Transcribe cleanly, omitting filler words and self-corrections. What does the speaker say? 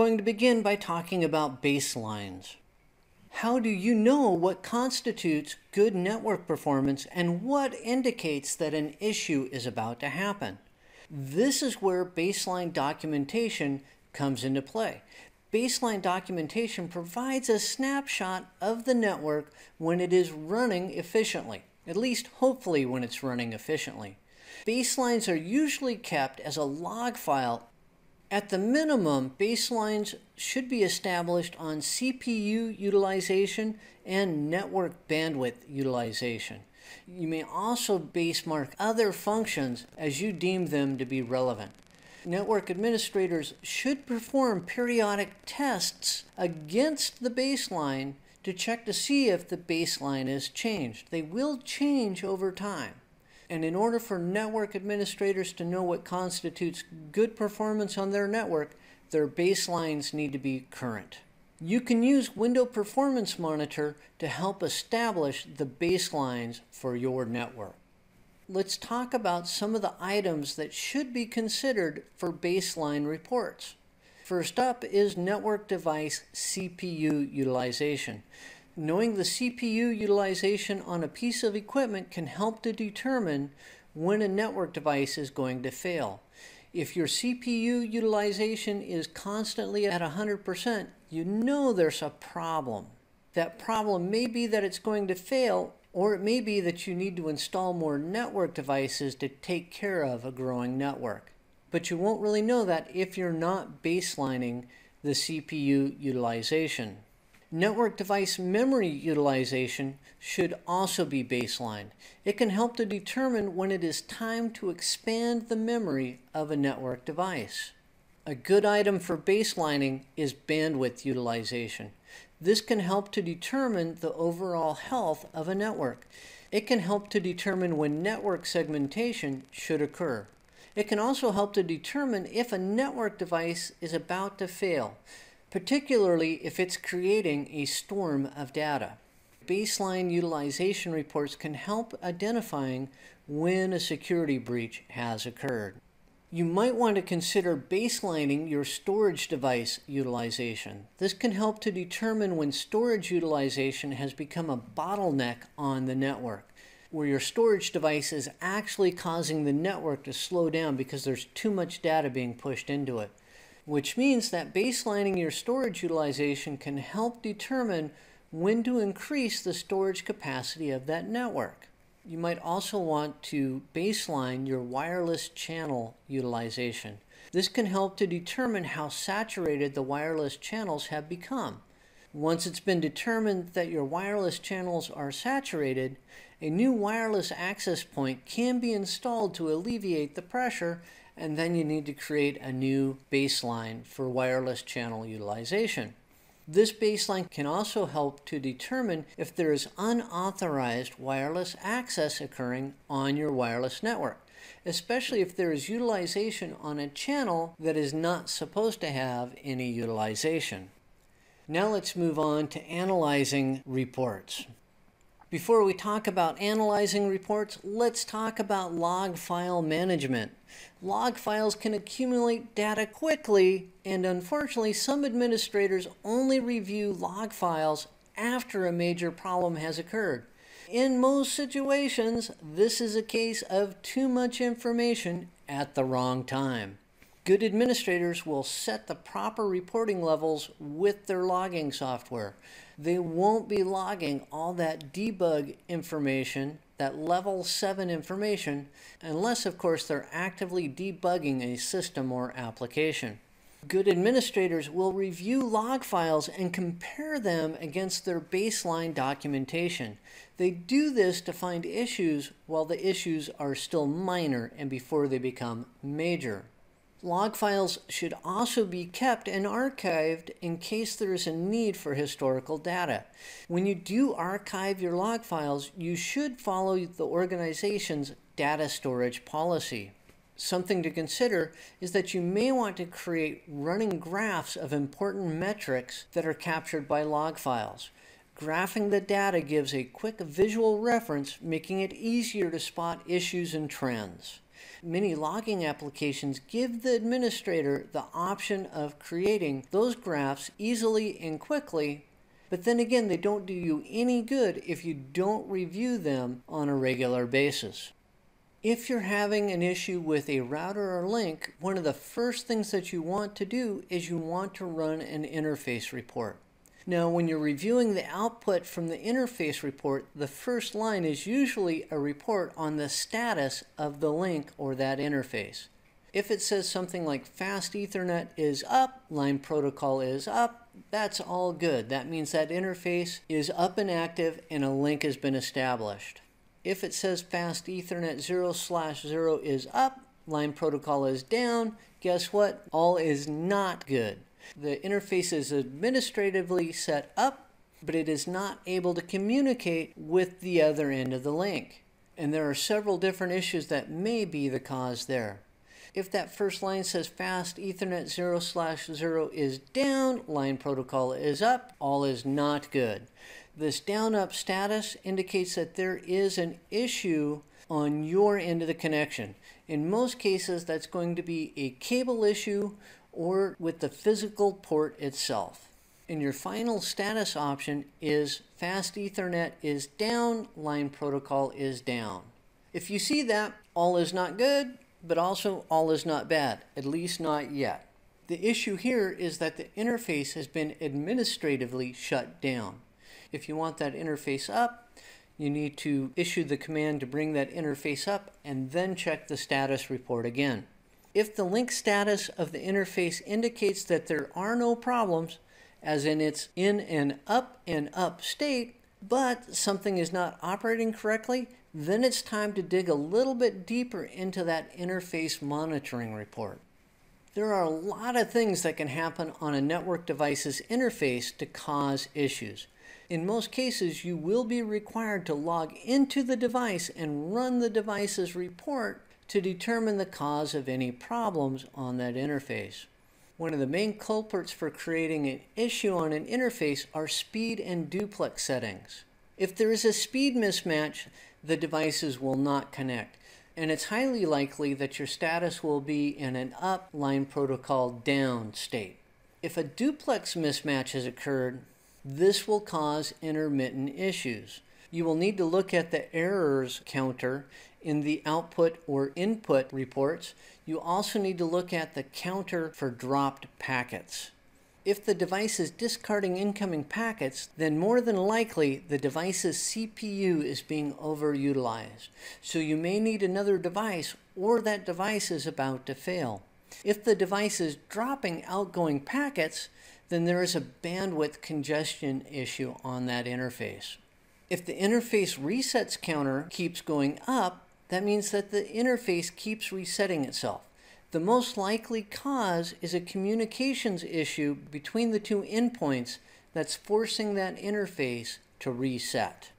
going to begin by talking about baselines. How do you know what constitutes good network performance and what indicates that an issue is about to happen? This is where baseline documentation comes into play. Baseline documentation provides a snapshot of the network when it is running efficiently, at least hopefully when it's running efficiently. Baselines are usually kept as a log file. At the minimum, baselines should be established on CPU utilization and network bandwidth utilization. You may also basemark other functions as you deem them to be relevant. Network administrators should perform periodic tests against the baseline to check to see if the baseline has changed. They will change over time. And in order for network administrators to know what constitutes good performance on their network, their baselines need to be current. You can use Window Performance Monitor to help establish the baselines for your network. Let's talk about some of the items that should be considered for baseline reports. First up is network device CPU utilization. Knowing the CPU utilization on a piece of equipment can help to determine when a network device is going to fail. If your CPU utilization is constantly at 100%, you know there's a problem. That problem may be that it's going to fail, or it may be that you need to install more network devices to take care of a growing network. But you won't really know that if you're not baselining the CPU utilization. Network device memory utilization should also be baselined. It can help to determine when it is time to expand the memory of a network device. A good item for baselining is bandwidth utilization. This can help to determine the overall health of a network. It can help to determine when network segmentation should occur. It can also help to determine if a network device is about to fail, particularly if it's creating a storm of data. Baseline utilization reports can help identifying when a security breach has occurred. You might want to consider baselining your storage device utilization. This can help to determine when storage utilization has become a bottleneck on the network, where your storage device is actually causing the network to slow down because there's too much data being pushed into it. Which means that baselining your storage utilization can help determine when to increase the storage capacity of that network. You might also want to baseline your wireless channel utilization. This can help to determine how saturated the wireless channels have become. Once it's been determined that your wireless channels are saturated, a new wireless access point can be installed to alleviate the pressure, and then you need to create a new baseline for wireless channel utilization. This baseline can also help to determine if there is unauthorized wireless access occurring on your wireless network, especially if there is utilization on a channel that is not supposed to have any utilization. Now let's move on to analyzing reports. Before we talk about analyzing reports, let's talk about log file management. Log files can accumulate data quickly, and unfortunately, some administrators only review log files after a major problem has occurred. In most situations, this is a case of too much information at the wrong time. Good administrators will set the proper reporting levels with their logging software. They won't be logging all that debug information, that level 7 information, unless of course they're actively debugging a system or application. Good administrators will review log files and compare them against their baseline documentation. They do this to find issues while the issues are still minor and before they become major. Log files should also be kept and archived in case there is a need for historical data. When you do archive your log files, you should follow the organization's data storage policy. Something to consider is that you may want to create running graphs of important metrics that are captured by log files. Graphing the data gives a quick visual reference, making it easier to spot issues and trends. Many logging applications give the administrator the option of creating those graphs easily and quickly, but then again, they don't do you any good if you don't review them on a regular basis. If you're having an issue with a router or link, one of the first things that you want to do is you want to run an interface report. Now, when you're reviewing the output from the interface report, the first line is usually a report on the status of the link or that interface. If it says something like fast Ethernet is up, line protocol is up, that's all good. That means that interface is up and active and a link has been established. If it says fast Ethernet 0/0 is up, line protocol is down, guess what? All is not good. The interface is administratively set up, but it is not able to communicate with the other end of the link. And there are several different issues that may be the cause there. If that first line says fast Ethernet 0/0 is down, line protocol is up, all is not good. This down-up status indicates that there is an issue on your end of the connection. In most cases, that's going to be a cable issue or with the physical port itself. And your final status option is fast Ethernet is down, line protocol is down. If you see that, all is not good, but also all is not bad, at least not yet. The issue here is that the interface has been administratively shut down. If you want that interface up, you need to issue the command to bring that interface up and then check the status report again. If the link status of the interface indicates that there are no problems, as in it's in an up state, but something is not operating correctly, then it's time to dig a little bit deeper into that interface monitoring report. There are a lot of things that can happen on a network device's interface to cause issues. In most cases, you will be required to log into the device and run the device's report to determine the cause of any problems on that interface. One of the main culprits for creating an issue on an interface are speed and duplex settings. If there is a speed mismatch, the devices will not connect, and it's highly likely that your status will be in an up, line protocol down state. If a duplex mismatch has occurred, this will cause intermittent issues. You will need to look at the errors counter in the output or input reports. You also need to look at the counter for dropped packets. If the device is discarding incoming packets, then more than likely the device's CPU is being overutilized. So you may need another device, or that device is about to fail. If the device is dropping outgoing packets, then there is a bandwidth congestion issue on that interface. If the interface resets counter keeps going up, that means that the interface keeps resetting itself. The most likely cause is a communications issue between the two endpoints that's forcing that interface to reset.